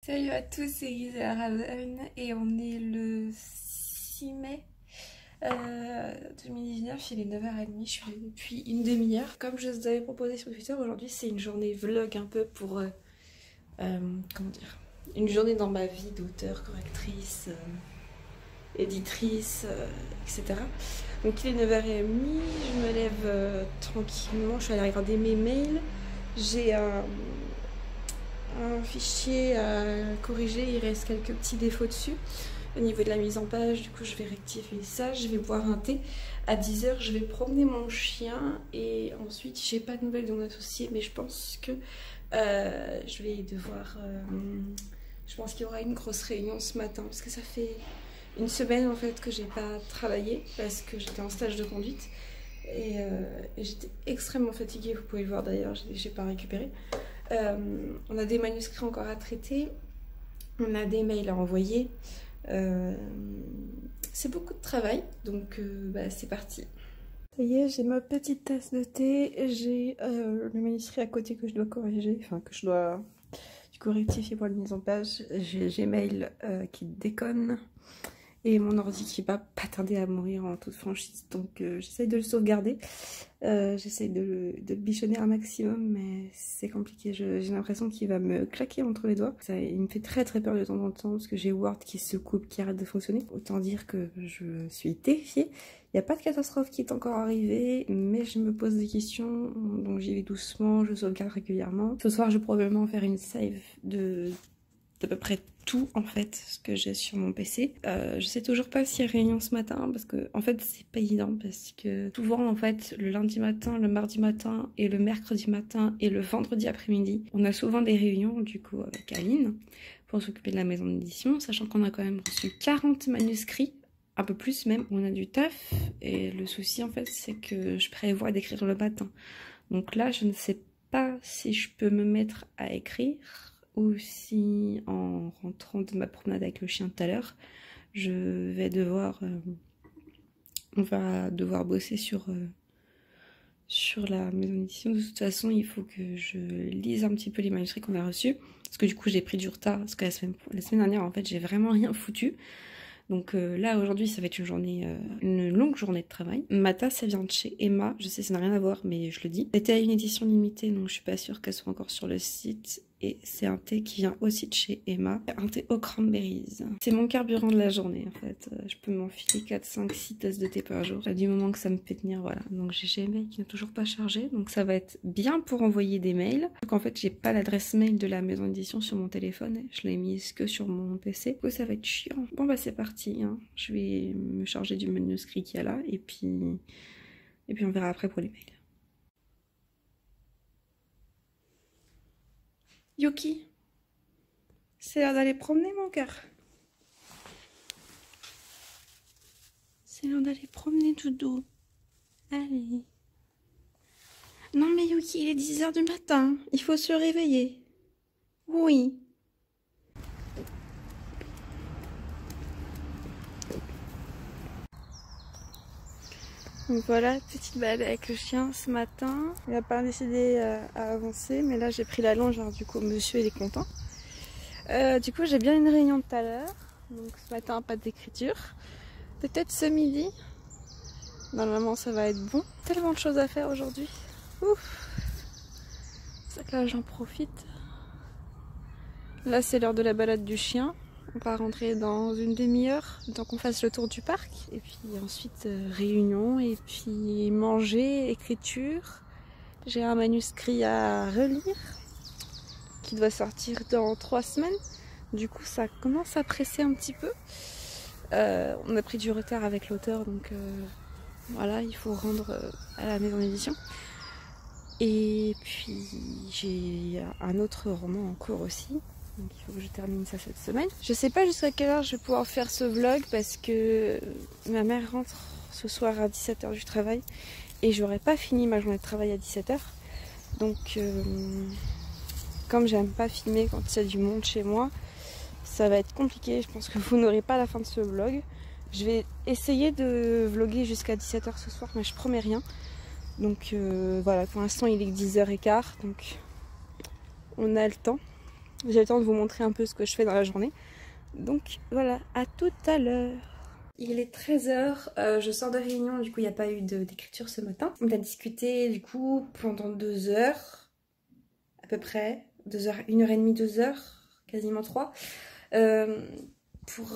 Salut à tous, c'est Gisela Raven et on est le 6 mai 2019, il est 9h30, je suis là depuis une demi-heure. Comme je vous avais proposé sur Twitter, aujourd'hui c'est une journée vlog un peu pour, comment dire, une journée dans ma vie d'auteur, correctrice, éditrice, etc. Donc il est 9h30, je me lève tranquillement, je suis allée regarder mes mails, j'ai un fichier à corriger, il reste quelques petits défauts dessus au niveau de la mise en page, du coup je vais rectifier ça, je vais boire un thé. À 10h je vais promener mon chien et ensuite j'ai pas de nouvelles de mon associé, mais je pense que je vais devoir, je pense qu'il y aura une grosse réunion ce matin parce que ça fait une semaine en fait que j'ai pas travaillé parce que j'étais en stage de conduite et j'étais extrêmement fatiguée, vous pouvez le voir d'ailleurs, j'ai pas récupéré. On a des manuscrits encore à traiter, on a des mails à envoyer, c'est beaucoup de travail, donc c'est parti. Ça y est, j'ai ma petite tasse de thé, j'ai le manuscrit à côté que je dois corriger, enfin que je dois du coup rectifier pour la mise en page. J'ai Gmail qui déconne et mon ordi qui va pas tarder à mourir en toute franchise, donc j'essaye de le sauvegarder. J'essaye de le bichonner un maximum, mais c'est compliqué. J'ai l'impression qu'il va me claquer entre les doigts. Il me fait très peur de temps en temps parce que j'ai Word qui se coupe, qui arrête de fonctionner. Autant dire que je suis terrifiée. Il n'y a pas de catastrophe qui est encore arrivée, mais je me pose des questions, donc j'y vais doucement, je sauvegarde régulièrement. Ce soir, je vais probablement faire une save d'à peu près tout en fait ce que j'ai sur mon PC. Je sais toujours pas s'il y a réunion ce matin parce que en fait c'est pas évident parce que souvent en fait le lundi matin, le mardi matin et le mercredi matin et le vendredi après-midi on a souvent des réunions du coup avec Aline pour s'occuper de la maison d'édition, sachant qu'on a quand même reçu 40 manuscrits, un peu plus même. On a du taf et le souci en fait c'est que je prévois d'écrire le matin, donc là je ne sais pas si je peux me mettre à écrire ou si en rentrant de ma promenade avec le chien tout à l'heure, je vais devoir, on va devoir bosser sur la maison d'édition. De toute façon, il faut que je lise un petit peu les manuscrits qu'on a reçus, parce que du coup j'ai pris du retard, parce que la semaine dernière en fait j'ai vraiment rien foutu. Donc là aujourd'hui ça va être une longue journée de travail. Ma tasse elle vient de chez Emma, je sais ça n'a rien à voir mais je le dis. C'était à une édition limitée donc je suis pas sûre qu'elle soit encore sur le site. Et c'est un thé qui vient aussi de chez Emma, un thé aux cranberries. C'est mon carburant de la journée en fait. Je peux m'enfiler 4, 5, 6 tasses de thé par jour. Du moment que ça me fait tenir, voilà. Donc j'ai Gmail qui n'est toujours pas chargé, donc ça va être bien pour envoyer des mails. Donc en fait j'ai pas l'adresse mail de la maison d'édition sur mon téléphone, je l'ai mise que sur mon PC. Du coup ça va être chiant. Bon bah c'est parti, hein. Je vais me charger du manuscrit qu'il y a là et puis on verra après pour les mails. Yuki, c'est l'heure d'aller promener mon cœur. C'est l'heure d'aller promener doudou. Allez. Non mais Yuki, il est 10h du matin. Il faut se réveiller. Oui. Donc voilà, petite balade avec le chien ce matin. Il n'a pas décidé à avancer, mais là j'ai pris la longe, alors du coup monsieur il est content. Du coup j'ai bien une réunion tout à l'heure, donc ce matin pas d'écriture. Peut-être ce midi, normalement ça va être bon. Tellement de choses à faire aujourd'hui. Ouf. C'est que là j'en profite. Là c'est l'heure de la balade du chien. On va rentrer dans une demi-heure, le temps qu'on fasse le tour du parc. Et puis ensuite réunion, et puis manger, écriture. J'ai un manuscrit à relire qui doit sortir dans 3 semaines. Du coup ça commence à presser un petit peu. On a pris du retard avec l'auteur, donc voilà, il faut rendre à la maison d'édition. Et puis j'ai un autre roman en cours aussi. Donc il faut que je termine ça cette semaine. Je sais pas jusqu'à quelle heure je vais pouvoir faire ce vlog parce que ma mère rentre ce soir à 17h du travail et j'aurai pas fini ma journée de travail à 17h. Donc comme j'aime pas filmer quand il y a du monde chez moi, ça va être compliqué. Je pense que vous n'aurez pas la fin de ce vlog. Je vais essayer de vlogger jusqu'à 17h ce soir mais je promets rien. Donc voilà, pour l'instant il est 10h15 donc on a le temps. j'ai le temps de vous montrer un peu ce que je fais dans la journée. Donc voilà, à tout à l'heure. Il est 13h, je sors de réunion, du coup il n'y a pas eu d'écriture ce matin. On a discuté du coup pendant 2 heures, à peu près, 2 heures, 1h30, 2 heures, quasiment 3, pour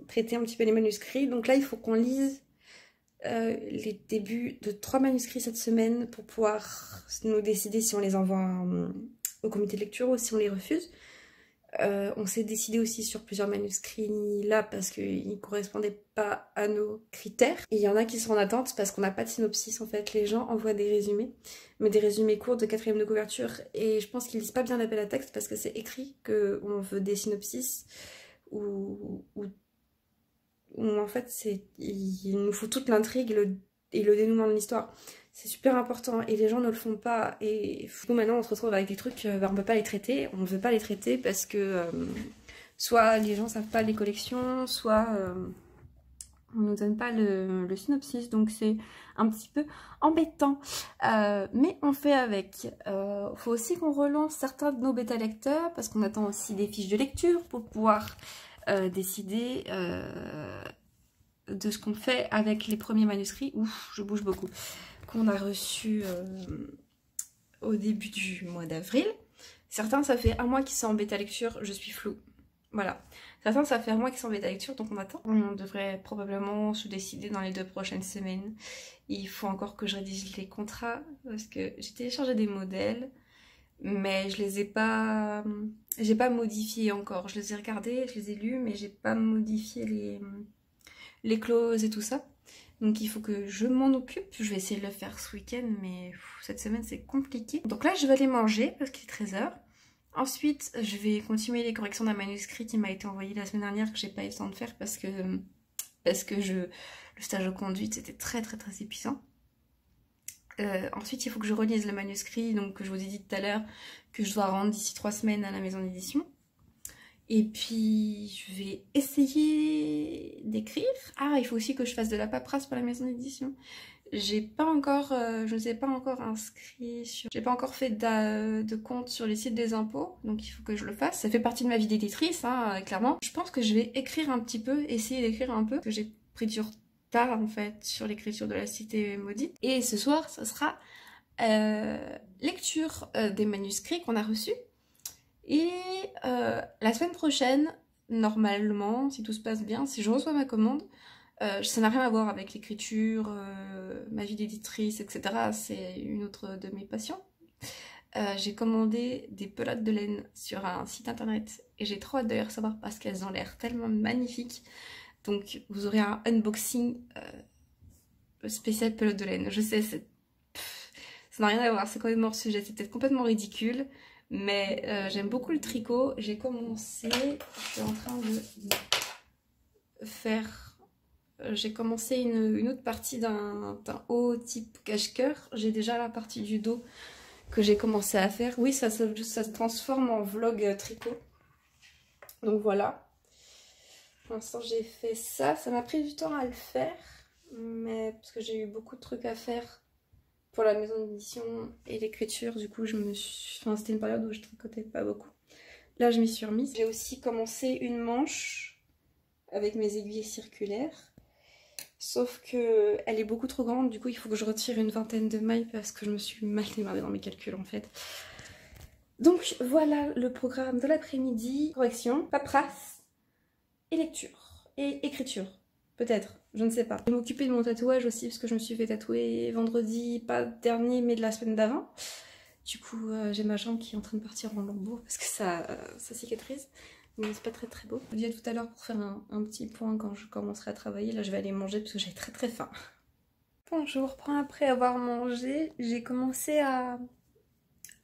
traiter un petit peu les manuscrits. Donc là il faut qu'on lise les débuts de 3 manuscrits cette semaine pour pouvoir nous décider si on les envoie au comité de lecture ou si on les refuse. On s'est décidé aussi sur plusieurs manuscrits là parce qu'ils ne correspondaient pas à nos critères. Et il y en a qui sont en attente parce qu'on n'a pas de synopsis en fait. Les gens envoient des résumés, mais des résumés courts de 4e de couverture. Et je pense qu'ils lisent pas bien l'appel à texte parce que c'est écrit qu'on veut des synopsis ou en fait il nous faut toute l'intrigue et le dénouement de l'histoire. C'est super important et les gens ne le font pas. Et nous maintenant on se retrouve avec des trucs, on peut pas les traiter, on ne veut pas les traiter parce que soit les gens savent pas les collections, soit on nous donne pas le synopsis, donc c'est un petit peu embêtant. Mais on fait avec. Faut aussi qu'on relance certains de nos bêta lecteurs parce qu'on attend aussi des fiches de lecture pour pouvoir décider de ce qu'on fait avec les premiers manuscrits. Ouf, je bouge beaucoup. Qu'on a reçus au début du mois d'avril. Certains, ça fait un mois qu'ils sont en bêta lecture, je suis floue. Voilà. Certains, ça fait un mois qu'ils sont en bêta lecture, donc on attend. On devrait probablement se décider dans les 2 prochaines semaines. Il faut encore que je rédige les contrats, parce que j'ai téléchargé des modèles, mais je les ai pas... J'ai pas modifié encore. Je les ai regardés, je les ai lus, mais j'ai pas modifié les clauses et tout ça. Donc il faut que je m'en occupe. Je vais essayer de le faire ce week-end, mais cette semaine c'est compliqué. Donc là je vais aller manger parce qu'il est 13h. Ensuite je vais continuer les corrections d'un manuscrit qui m'a été envoyé la semaine dernière que j'ai pas eu le temps de faire parce que le stage de conduite c'était très épuisant. Ensuite il faut que je relise le manuscrit donc que je vous ai dit tout à l'heure que je dois rendre d'ici 3 semaines à la maison d'édition. Et puis, je vais essayer d'écrire. Ah, il faut aussi que je fasse de la paperasse pour la maison d'édition. J'ai pas encore, je ne sais pas encore inscrit sur... J'ai pas encore fait de compte sur les sites des impôts, donc il faut que je le fasse. Ça fait partie de ma vie d'éditrice, hein, clairement. Je pense que je vais écrire un petit peu, essayer d'écrire un peu, parce que j'ai pris du retard, en fait, sur l'écriture de La Cité Maudite. Et ce soir, ça sera lecture des manuscrits qu'on a reçus. Et la semaine prochaine, normalement, si tout se passe bien, si je reçois ma commande, ça n'a rien à voir avec l'écriture, ma vie d'éditrice, etc. C'est une autre de mes passions. J'ai commandé des pelotes de laine sur un site internet et j'ai trop hâte de les recevoir parce qu'elles ont l'air tellement magnifiques. Donc vous aurez un unboxing spécial pelote de laine. Je sais, ça n'a rien à voir, c'est complètement hors sujet, c'est peut-être complètement ridicule. Mais j'aime beaucoup le tricot. J'ai commencé, je suis en train de faire, j'ai commencé une autre partie d'un haut type cache-cœur. J'ai déjà la partie du dos que j'ai commencé à faire. Oui, ça se transforme en vlog tricot. Donc voilà. Pour l'instant j'ai fait ça. Ça m'a pris du temps à le faire, mais parce que j'ai eu beaucoup de trucs à faire pour la maison d'édition et l'écriture, du coup c'était une période où je tricotais pas beaucoup. Là je m'y suis remise. J'ai aussi commencé une manche avec mes aiguilles circulaires, sauf que elle est beaucoup trop grande, du coup il faut que je retire une vingtaine de mailles parce que je me suis mal démerdée dans mes calculs en fait. Donc voilà le programme de l'après-midi. Correction, paperasse et lecture et écriture. Peut-être, je ne sais pas. Je vais m'occuper de mon tatouage aussi parce que je me suis fait tatouer vendredi, pas dernier mais de la semaine d'avant. Du coup j'ai ma jambe qui est en train de partir en lambeaux parce que ça cicatrise. Mais c'est pas très beau. Je vous dis à tout à l'heure pour faire un petit point quand je commencerai à travailler. Là je vais aller manger parce que j'ai très faim. Bonjour, après avoir mangé, j'ai commencé à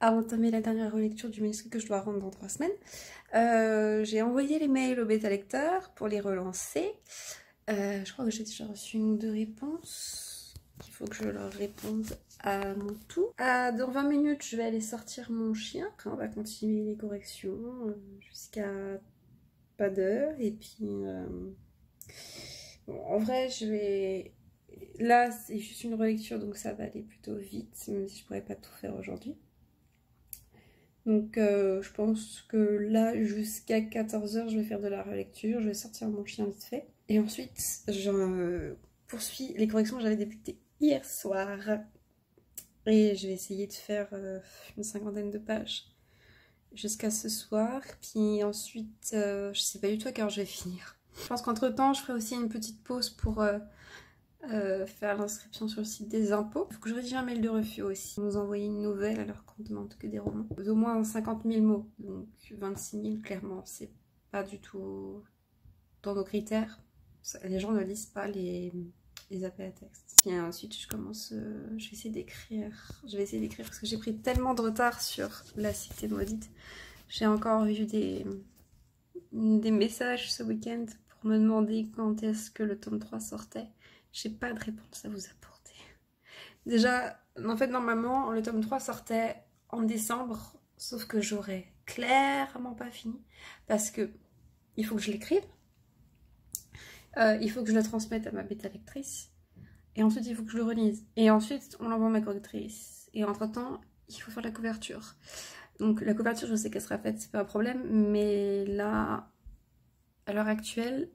entamer la dernière relecture du manuscrit que je dois rendre dans 3 semaines. J'ai envoyé les mails au bêta lecteur pour les relancer. Je crois que j'ai déjà reçu 1 ou 2 réponses. Il faut que je leur réponde à mon tour. Dans 20 minutes, je vais aller sortir mon chien. Après, on va continuer les corrections jusqu'à pas d'heure. Et puis, bon, en vrai, je vais... Là, c'est juste une relecture, donc ça va aller plutôt vite, même si je pourrais pas tout faire aujourd'hui. Donc je pense que là jusqu'à 14 h je vais faire de la relecture, je vais sortir mon chien vite fait. Et ensuite je poursuis les corrections que j'avais débutées hier soir. Et je vais essayer de faire une 50aine de pages jusqu'à ce soir. Puis ensuite je sais pas du tout à quelle heure je vais finir. Je pense qu'entre temps je ferai aussi une petite pause pour faire l'inscription sur le site des impôts. Il faut que je rédige un mail de refus aussi. Nous envoyer une nouvelle alors qu'on ne demande que des romans. D'au moins 50 000 mots, donc 26 000 clairement, c'est pas du tout dans nos critères. Les gens ne lisent pas les appels à texte. Et ensuite je commence, je vais essayer d'écrire. Parce que j'ai pris tellement de retard sur La Cité Maudite. J'ai encore vu des messages ce week-end pour me demander quand est-ce que le tome 3 sortait. J'ai pas de réponse à vous apporter. Déjà, en fait, normalement, le tome 3 sortait en décembre, sauf que j'aurais clairement pas fini, parce que il faut que je l'écrive, il faut que je le transmette à ma bêta lectrice, et ensuite il faut que je le relise, et ensuite on l'envoie à ma correctrice, et entre-temps, il faut faire la couverture. Donc la couverture, je sais qu'elle sera faite, c'est pas un problème, mais là, à l'heure actuelle,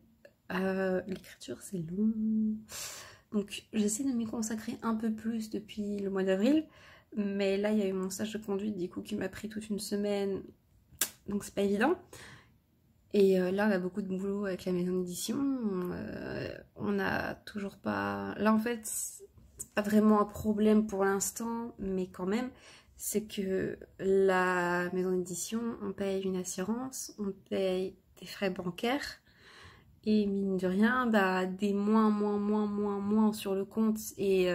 l'écriture c'est long. Donc j'essaie de m'y consacrer un peu plus depuis le mois d'avril, mais là il y a eu mon stage de conduite du coup qui m'a pris toute une semaine, donc c'est pas évident. Et là on a beaucoup de boulot avec la maison d'édition, on a toujours pas... Là en fait c'est pas vraiment un problème pour l'instant, mais quand même, c'est que la maison d'édition, on paye une assurance, on paye des frais bancaires, et mine de rien, bah, des moins sur le compte et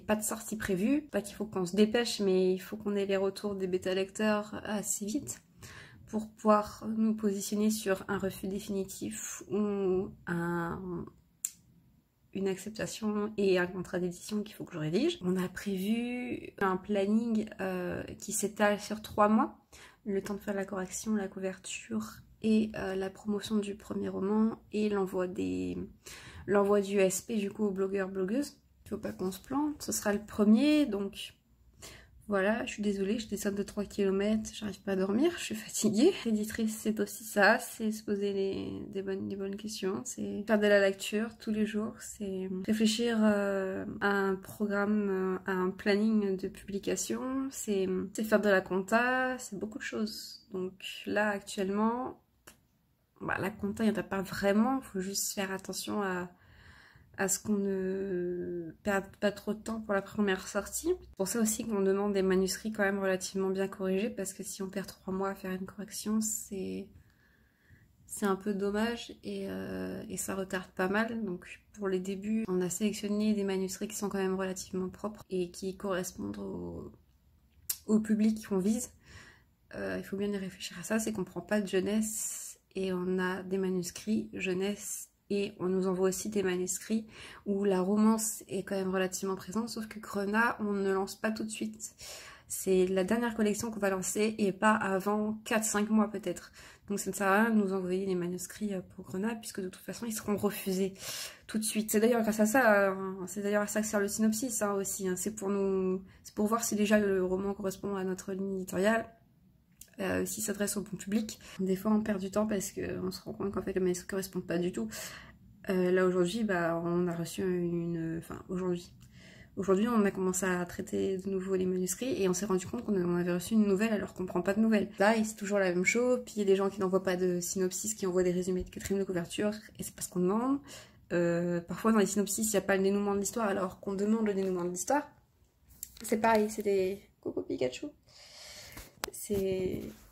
pas de sortie prévue. Pas qu'il faut qu'on se dépêche, mais il faut qu'on ait les retours des bêta lecteurs assez vite pour pouvoir nous positionner sur un refus définitif ou une acceptation et un contrat d'édition qu'il faut que je rédige. On a prévu un planning qui s'étale sur 3 mois, le temps de faire la correction, la couverture et la promotion du premier roman et l'envoi du SP du coup aux blogueurs-blogueuses. Il faut pas qu'on se plante, ce sera le premier, donc voilà, je suis désolée, je descends de 3 km, j'arrive pas à dormir, je suis fatiguée. L'éditrice, c'est aussi ça, c'est se poser des bonnes questions, c'est faire de la lecture tous les jours, c'est réfléchir à un programme, à un planning de publication, c'est faire de la compta, c'est beaucoup de choses. Donc là, actuellement, bah, la compta, il n'y en a pas vraiment, il faut juste faire attention à ce qu'on ne perde pas trop de temps pour la première sortie. C'est pour ça aussi qu'on demande des manuscrits quand même relativement bien corrigés, parce que si on perd 3 mois à faire une correction, c'est un peu dommage et ça retarde pas mal. Donc pour les débuts, on a sélectionné des manuscrits qui sont quand même relativement propres et qui correspondent au public qu'on vise. Il faut bien y réfléchir à ça, c'est qu'on prend pas de jeunesse et on a des manuscrits jeunesse. Et on nous envoie aussi des manuscrits où la romance est quand même relativement présente, sauf que Grenat, on ne lance pas tout de suite. C'est la dernière collection qu'on va lancer et pas avant 4-5 mois peut-être. Donc ça ne sert à rien de nous envoyer des manuscrits pour Grenat, puisque de toute façon ils seront refusés tout de suite. C'est d'ailleurs grâce à ça, c'est d'ailleurs à ça que sert le synopsis aussi. C'est pour voir si déjà le roman correspond à notre ligne éditoriale. S'il s'adresse au bon public. Des fois on perd du temps parce qu'on se rend compte qu'en fait le manuscrit ne correspond pas du tout. Là aujourd'hui, bah, on a reçu Aujourd'hui on a commencé à traiter de nouveau les manuscrits et on s'est rendu compte qu'on avait reçu une nouvelle alors qu'on ne prend pas de nouvelles. Là c'est toujours la même chose, puis il y a des gens qui n'envoient pas de synopsis, qui envoient des résumés de 4e de couverture et c'est pas ce qu'on demande. Parfois dans les synopsis il n'y a pas le dénouement de l'histoire alors qu'on demande le dénouement de l'histoire. C'est pareil, c'est des... Coucou Pikachu.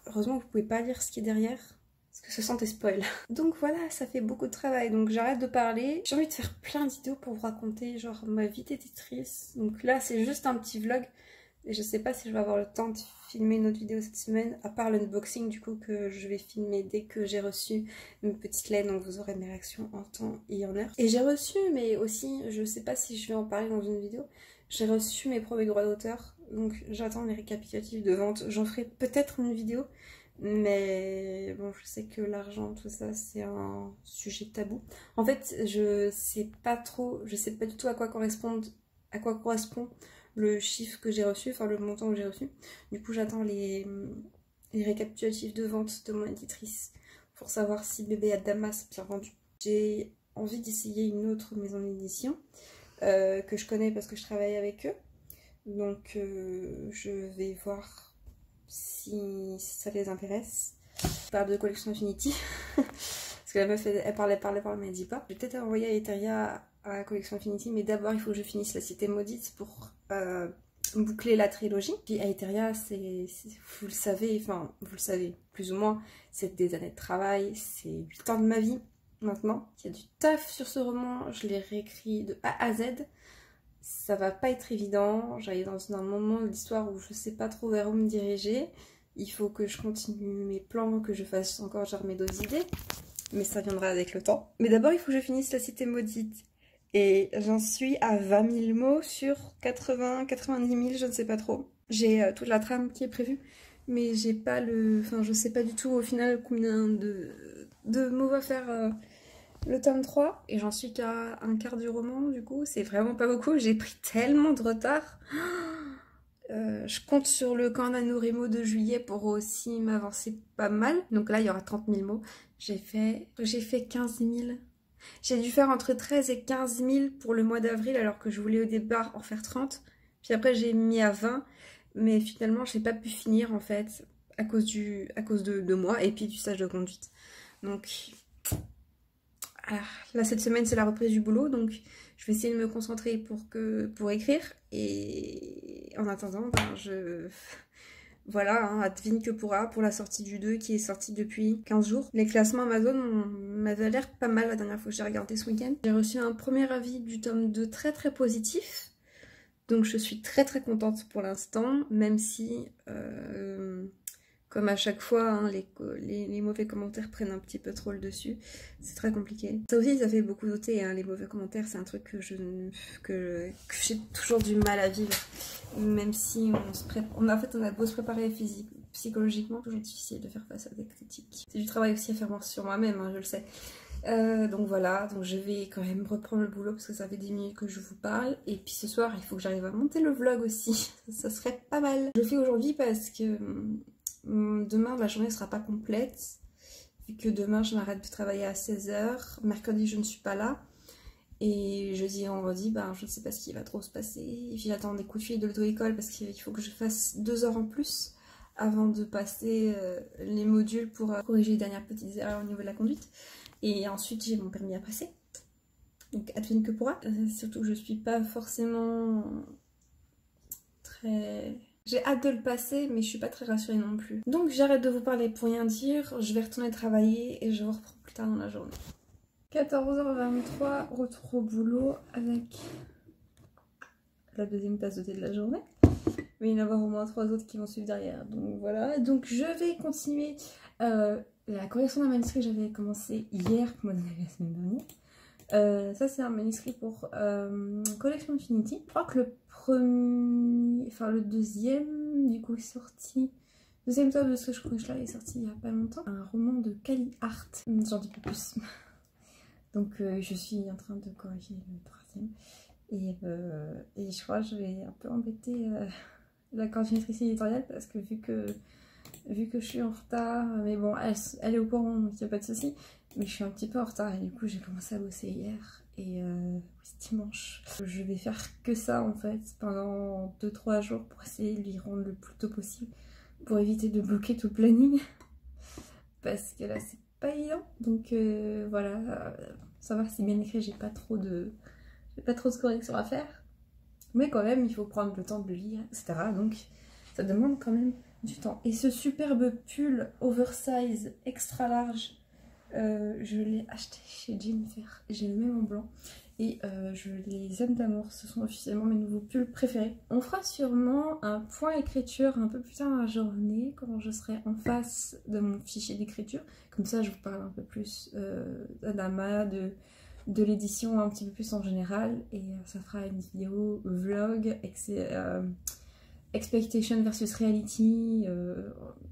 Heureusement que vous pouvez pas lire ce qui est derrière, parce que ce sont des spoils. Donc voilà, ça fait beaucoup de travail, donc j'arrête de parler. J'ai envie de faire plein de vidéos pour vous raconter genre ma vie d'éditrice. Donc là c'est juste un petit vlog, et je sais pas si je vais avoir le temps de filmer une autre vidéo cette semaine, à part l'unboxing du coup que je vais filmer dès que j'ai reçu mes petites lettres, donc vous aurez mes réactions en temps et en heure. Et j'ai reçu, mais aussi, je sais pas si je vais en parler dans une vidéo, j'ai reçu mes premiers droits d'auteur, donc j'attends les récapitulatifs de vente. J'en ferai peut-être une vidéo, mais bon, je sais que l'argent, tout ça, c'est un sujet tabou. En fait, je sais pas du tout à quoi correspond le chiffre que j'ai reçu, enfin le montant que j'ai reçu. Du coup, j'attends les les récapitulatifs de vente de mon éditrice pour savoir si Bébé Adama s'est bien vendu. J'ai envie d'essayer une autre maison d'édition que je connais parce que je travaille avec eux. Donc je vais voir si ça les intéresse. Je parle de Collection Infinity. Parce que la meuf, elle parlait, mais elle dit pas. Je vais peut-être envoyer à Eteria à Collection Infinity, mais d'abord il faut que je finisse La Cité Maudite pour boucler la trilogie. Puis à Eteria, vous le savez, enfin vous le savez plus ou moins, c'est des années de travail, c'est 8 ans de ma vie maintenant. Il y a du taf sur ce roman, je l'ai réécrit de A à Z. Ça va pas être évident, j'arrive dans un moment de l'histoire où je sais pas trop vers où me diriger. Il faut que je continue mes plans, que je fasse encore germer d'autres idées. Mais ça viendra avec le temps. Mais d'abord, il faut que je finisse La Cité Maudite. Et j'en suis à 20 000 mots sur 80, 90 000, je ne sais pas trop. J'ai toute la trame qui est prévue, mais j'ai pas le... Enfin, je sais pas du tout au final combien de mots va faire le tome 3. Et j'en suis qu'à un quart du roman, du coup. C'est vraiment pas beaucoup. J'ai pris tellement de retard. Je compte sur le camp Nanorimo de juillet pour aussi m'avancer pas mal. Donc là, il y aura 30 000 mots. J'ai fait 15 000. J'ai dû faire entre 13 et 15 000 pour le mois d'avril, alors que je voulais au départ en faire 30. Puis après, j'ai mis à 20. Mais finalement, j'ai pas pu finir, en fait, à cause de moi et puis du stage de conduite. Donc, là, cette semaine, c'est la reprise du boulot. Donc, je vais essayer de me concentrer pour écrire. Et en attendant, ben, voilà, hein, advienne que pourra pour la sortie du 2 qui est sortie depuis 15 jours. Les classements Amazon m'avaient l'air pas mal la dernière fois que j'ai regardé ce week-end. J'ai reçu un premier avis du tome 2 très très positif. Donc je suis très très contente pour l'instant, même si, comme à chaque fois, hein, les mauvais commentaires prennent un petit peu trop le dessus. C'est très compliqué. Ça aussi, ça fait beaucoup noter, hein, les mauvais commentaires, c'est un truc que j'ai toujours du mal à vivre. Même si on a beau se préparer psychologiquement, c'est toujours difficile de faire face à des critiques. C'est du travail aussi à faire sur moi-même, hein, je le sais. Donc voilà, donc je vais quand même reprendre le boulot parce que ça fait 10 minutes que je vous parle. Et puis ce soir, il faut que j'arrive à monter le vlog aussi. Ça serait pas mal. Je le fais aujourd'hui parce que demain, la journée ne sera pas complète. Vu que demain, je m'arrête de travailler à 16 h. Mercredi, je ne suis pas là. Et jeudi et vendredi, ben, je ne sais pas ce qui va trop se passer. Et puis j'attends des coups de fil de l'auto-école parce qu'il faut que je fasse 2 heures en plus avant de passer les modules pour corriger les dernières petites erreurs au niveau de la conduite. Et ensuite, j'ai mon permis à passer. Donc, advienne que pourra. Surtout que je suis pas forcément très... J'ai hâte de le passer, mais je suis pas très rassurée non plus. Donc, j'arrête de vous parler pour rien dire. Je vais retourner travailler et je vous reprends plus tard dans la journée. 14 h 23, retour au boulot avec la deuxième tasse de thé de la journée. Mais il va y en avoir au moins 3 autres qui vont suivre derrière. Donc voilà, donc je vais continuer la correction d'un manuscrit que j'avais commencé hier, pour la semaine dernière. Ça c'est un manuscrit pour Collection Infinity. Je crois que le deuxième du coup est sorti. Deuxième tome de ce que je crois est sorti il n'y a pas longtemps. Un roman de Kali Hart. J'en dis pas plus. Donc je suis en train de corriger le troisième. Et je crois que je vais un peu embêter la coordinatrice éditoriale parce que vu que je suis en retard, mais bon, elle est au courant donc il n'y a pas de souci. Mais je suis un petit peu en retard et du coup j'ai commencé à bosser hier et c'est dimanche. Je vais faire que ça en fait pendant 2-3 jours pour essayer de lui rendre le plus tôt possible pour éviter de bloquer tout le planning parce que là c'est pas évident. Donc voilà, savoir si bien écrit, j'ai pas trop de corrections à faire. Mais quand même, il faut prendre le temps de le lire, etc. Donc ça demande quand même du temps. Et ce superbe pull oversize extra large, je l'ai acheté chez Jennifer. J'ai le même en blanc. Et je les aime d'amour. Ce sont officiellement mes nouveaux pulls préférés. On fera sûrement un point écriture un peu plus tard dans la journée, quand je serai en face de mon fichier d'écriture. Comme ça, je vous parle un peu plus d'Adama, de l'édition un petit peu plus en général. Et ça fera une vidéo vlog, expectation versus reality.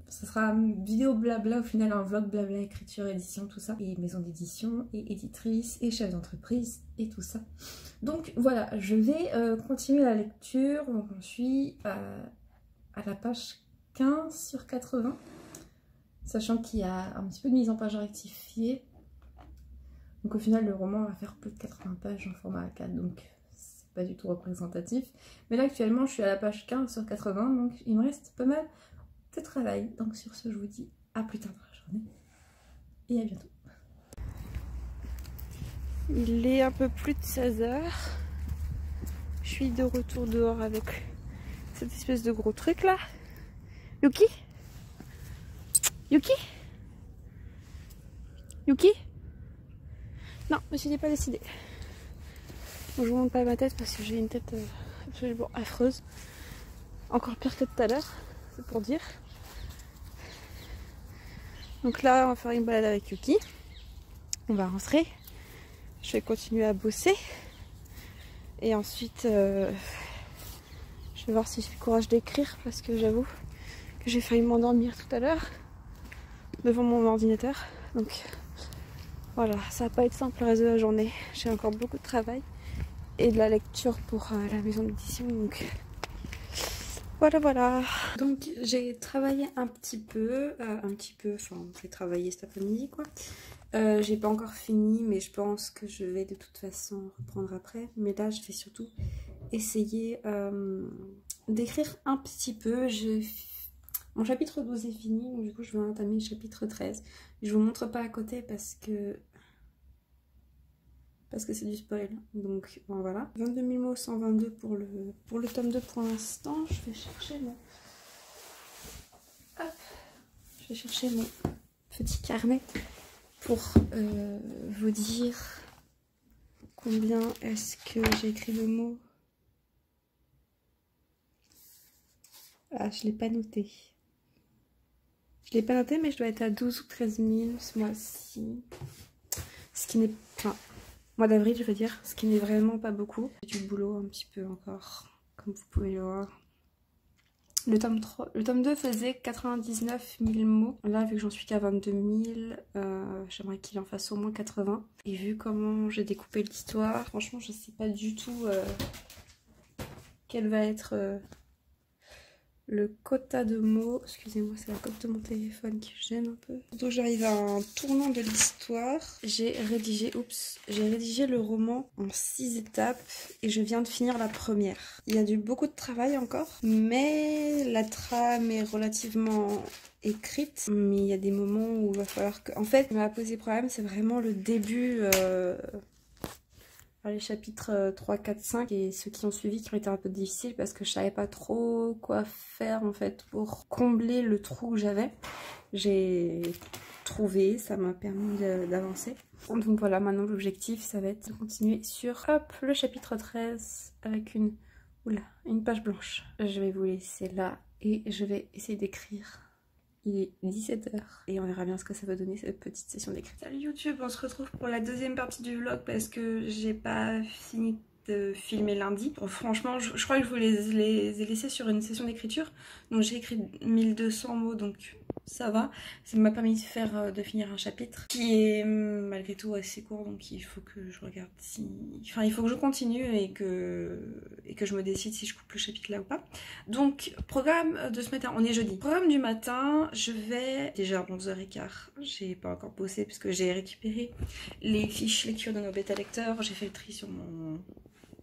Ça sera une vidéo blabla, au final un vlog blabla, écriture, édition, tout ça. Et maison d'édition, et éditrice, et chef d'entreprise, et tout ça. Donc voilà, je vais continuer la lecture. Donc, on suis à la page 15 sur 80. Sachant qu'il y a un petit peu de mise en page rectifiée. Donc au final le roman va faire plus de 80 pages en format A4, donc c'est pas du tout représentatif. Mais là actuellement je suis à la page 15 sur 80, donc il me reste pas mal de travail. Donc sur ce je vous dis à plus tard dans la journée et à bientôt. Il est un peu plus de 16 h. Je suis de retour dehors avec cette espèce de gros truc là. Yuki? Yuki? Yuki? Non, je n'ai pas décidé. Bon, je vous montre pas ma tête parce que j'ai une tête absolument affreuse. Encore pire que tout à l'heure, c'est pour dire. Donc là, on va faire une balade avec Yuki. On va rentrer. Je vais continuer à bosser. Et ensuite, je vais voir si j'ai le courage d'écrire parce que j'avoue que j'ai failli m'endormir tout à l'heure devant mon ordinateur. Donc voilà, ça va pas être simple le reste de la journée. J'ai encore beaucoup de travail et de la lecture pour la maison d'édition. Donc voilà. Donc j'ai travaillé un petit peu, enfin j'ai travaillé cet après-midi quoi. J'ai pas encore fini, mais je pense que je vais de toute façon reprendre après. Mais là je vais surtout essayer d'écrire un petit peu. Mon chapitre 12 est fini, donc du coup je vais entamer le chapitre 13. Je vous montre pas à côté parce que c'est du spoil. Donc bon, voilà. 22 000 mots, 122 pour le tome 2 pour l'instant. Je vais chercher mon... Hop. Je vais chercher mon petit carnet pour vous dire combien est-ce que j'ai écrit de mots. Ah, je l'ai pas noté. Je l'ai pas noté, mais je dois être à 12 ou 13 000 ce mois-ci. Ce qui n'est pas... mois d'avril, je veux dire. Ce qui n'est vraiment pas beaucoup. J'ai du boulot un petit peu encore, comme vous pouvez le voir. Le tome 2 faisait 99 000 mots. Là, vu que j'en suis qu'à 22 000, j'aimerais qu'il en fasse au moins 80. Et vu comment j'ai découpé l'histoire, franchement, je sais pas du tout quel va être... le quota de mots, excusez-moi, c'est la coque de mon téléphone qui gêne un peu. Donc j'arrive à un tournant de l'histoire. J'ai rédigé le roman en 6 étapes et je viens de finir la première. Il y a beaucoup de travail encore, mais la trame est relativement écrite. Mais il y a des moments où il va falloir que... En fait, ce qui m'a posé problème, c'est vraiment le début... les chapitres 3, 4, 5 et ceux qui ont suivi qui ont été un peu difficiles parce que je savais pas trop quoi faire en fait pour combler le trou que j'avais. J'ai trouvé, ça m'a permis d'avancer. Donc voilà, maintenant l'objectif ça va être de continuer sur le chapitre 13 avec une page blanche. Je vais vous laisser là et je vais essayer d'écrire. Il est 17 h et on verra bien ce que ça va donner cette petite session d'écriture. Salut YouTube, on se retrouve pour la deuxième partie du vlog parce que j'ai pas fini de filmer lundi. Bon, franchement, je crois que je vous les ai laissés sur une session d'écriture. Donc j'ai écrit 1200 mots, donc ça va. Ça m'a permis de finir un chapitre qui est malgré tout assez court, donc il faut que je regarde si... Enfin, il faut que je continue et que je me décide si je coupe le chapitre là ou pas. Donc, programme de ce matin, on est jeudi. Programme du matin, je vais déjà à 11 h 15. J'ai pas encore bossé puisque j'ai récupéré les fiches lecture de nos bêta lecteurs. J'ai fait le tri sur mon...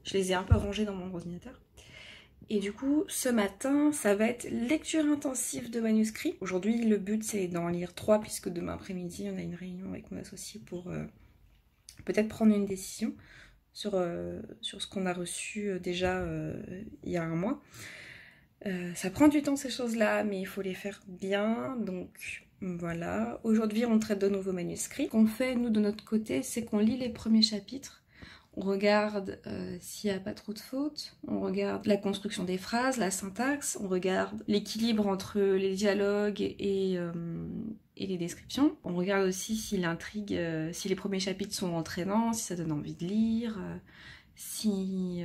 Je les ai un peu rangées dans mon ordinateur. Et du coup, ce matin, ça va être lecture intensive de manuscrits. Aujourd'hui, le but, c'est d'en lire 3, puisque demain après-midi, on a une réunion avec mon associé pour peut-être prendre une décision sur ce qu'on a reçu déjà il y a un mois. Ça prend du temps, ces choses-là, mais il faut les faire bien, donc... Voilà. Aujourd'hui, on traite de nouveaux manuscrits. Ce qu'on fait, nous, de notre côté, c'est qu'on lit les premiers chapitres. On regarde s'il n'y a pas trop de fautes, on regarde la construction des phrases, la syntaxe, on regarde l'équilibre entre les dialogues et les descriptions. On regarde aussi si l'intrigue, si les premiers chapitres sont entraînants, si ça donne envie de lire, si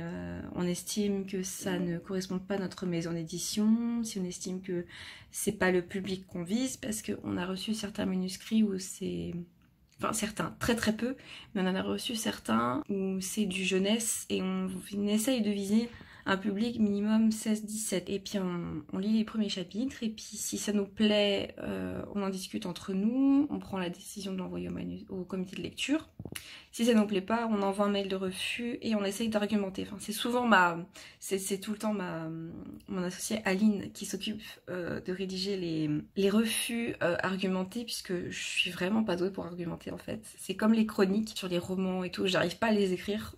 on estime que ça ne correspond pas à notre maison d'édition, si on estime que c'est pas le public qu'on vise, parce qu'on a reçu certains manuscrits où c'est... Enfin certains, très très peu, mais on en a reçu certains où c'est du jeunesse et on essaye de viser un public minimum 16-17. Et puis on lit les premiers chapitres, et puis si ça nous plaît, on en discute entre nous, on prend la décision de l'envoyer au comité de lecture. Si ça nous plaît pas, on envoie un mail de refus et on essaye d'argumenter. Enfin, c'est souvent c'est tout le temps mon associée Aline qui s'occupe de rédiger les refus argumentés, puisque je suis vraiment pas douée pour argumenter en fait. C'est comme les chroniques sur les romans et tout, j'arrive pas à les écrire,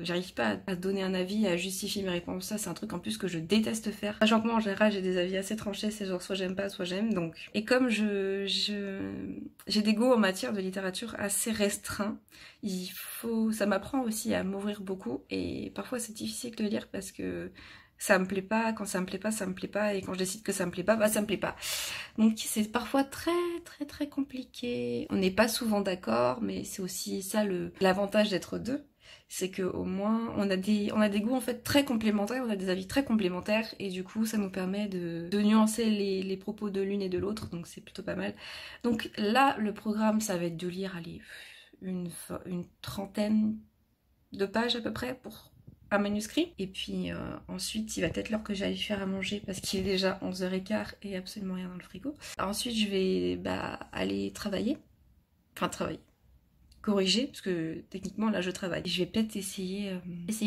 j'arrive pas à donner un avis, à justifier mes réponses. Ça c'est un truc en plus que je déteste faire. Sachant que moi en général j'ai des avis assez tranchés, c'est genre soit j'aime pas, soit j'aime. Donc, et comme j'ai des goûts en matière de littérature assez restreints, ça m'apprend aussi à m'ouvrir beaucoup, et parfois c'est difficile de lire parce que ça me plaît pas, quand ça me plaît pas, ça me plaît pas, et quand je décide que ça me plaît pas, bah ça me plaît pas. Donc c'est parfois très compliqué. On n'est pas souvent d'accord, mais c'est aussi ça l'avantage d'être deux. C'est que au moins on a des goûts en fait très complémentaires, on a des avis très complémentaires, et du coup ça nous permet de nuancer les propos de l'une et de l'autre, donc c'est plutôt pas mal. Donc là le programme ça va être de lire, allez, une trentaine de pages à peu près pour un manuscrit. Et puis ensuite il va être l'heure que j'aille faire à manger parce qu'il est déjà 11h15 et absolument rien dans le frigo. Ensuite je vais aller travailler. Enfin travailler. Corriger, parce que techniquement là je travaille. Je vais peut-être essayer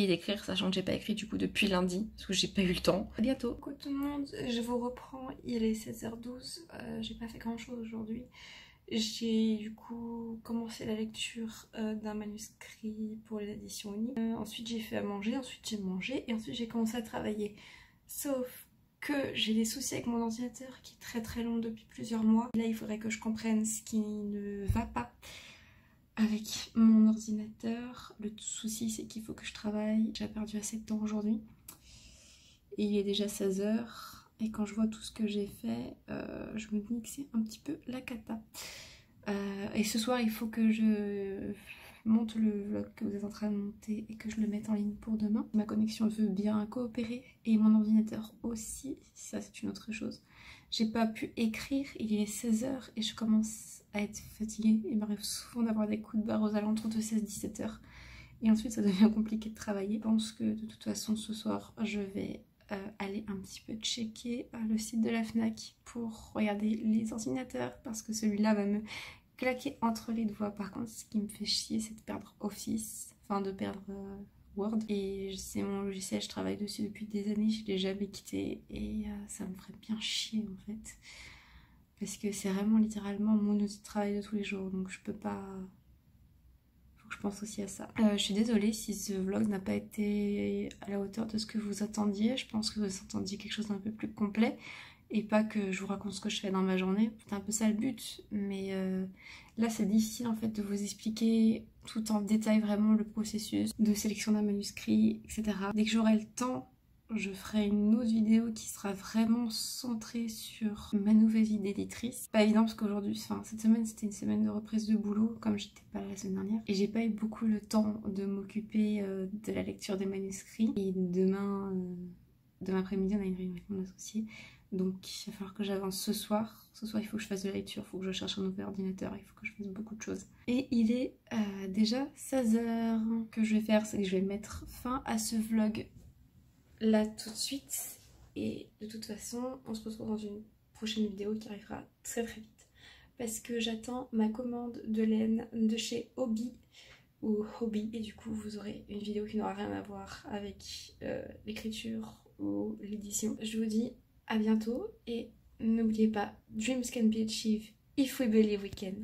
d'écrire, sachant que j'ai pas écrit du coup depuis lundi, parce que j'ai pas eu le temps. À bientôt. Coucou tout le monde, je vous reprends, il est 16h12, j'ai pas fait grand chose aujourd'hui. J'ai du coup commencé la lecture d'un manuscrit pour les éditions uniques. Ensuite j'ai fait à manger, ensuite j'ai mangé et ensuite j'ai commencé à travailler. Sauf que j'ai des soucis avec mon ordinateur qui est très long depuis plusieurs mois. Là il faudrait que je comprenne ce qui ne va pas avec mon ordinateur. Le souci c'est qu'il faut que je travaille. J'ai perdu assez de temps aujourd'hui. Et il est déjà 16h. Et quand je vois tout ce que j'ai fait, je me dis que c'est un petit peu la cata. Et ce soir, il faut que je monte le vlog que vous êtes en train de monter et que je le mette en ligne pour demain. Ma connexion veut bien coopérer et mon ordinateur aussi, ça c'est une autre chose. J'ai pas pu écrire, il est 16h et je commence à être fatiguée. Il m'arrive souvent d'avoir des coups de barre aux alentours de 16-17h. Et ensuite ça devient compliqué de travailler. Je pense que de toute façon ce soir, je vais aller un petit peu checker le site de la FNAC pour regarder les ordinateurs, parce que celui-là va me claquer entre les doigts. Par contre, ce qui me fait chier, c'est de perdre Office, enfin de perdre Word, et c'est mon logiciel, je travaille dessus depuis des années, je l'ai jamais quitté, et ça me ferait bien chier en fait, parce que c'est vraiment littéralement mon outil de travail de tous les jours, donc je peux pas... Je pense aussi à ça. Je suis désolée si ce vlog n'a pas été à la hauteur de ce que vous attendiez. Je pense que vous attendiez quelque chose d'un peu plus complet et pas que je vous raconte ce que je fais dans ma journée. C'est un peu ça le but, mais là c'est difficile en fait de vous expliquer tout en détail vraiment le processus de sélection d'un manuscrit, etc. Dès que j'aurai le temps, je ferai une autre vidéo qui sera vraiment centrée sur ma nouvelle vie d'éditrice. Pas évident parce qu'aujourd'hui, enfin cette semaine c'était une semaine de reprise de boulot comme j'étais pas là la semaine dernière. Et j'ai pas eu beaucoup le temps de m'occuper de la lecture des manuscrits. Et demain après-midi on a une réunion avec mon associé. Donc il va falloir que j'avance ce soir. Ce soir il faut que je fasse de la lecture, il faut que je cherche un nouvel ordinateur, il faut que je fasse beaucoup de choses. Et il est déjà 16h. Ce que je vais faire, c'est que je vais mettre fin à ce vlog là tout de suite, et de toute façon on se retrouve dans une prochaine vidéo qui arrivera très vite parce que j'attends ma commande de laine de chez Hobby ou Hobby, et du coup vous aurez une vidéo qui n'aura rien à voir avec l'écriture ou l'édition. Je vous dis à bientôt et n'oubliez pas, dreams can be achieved if we believe we can.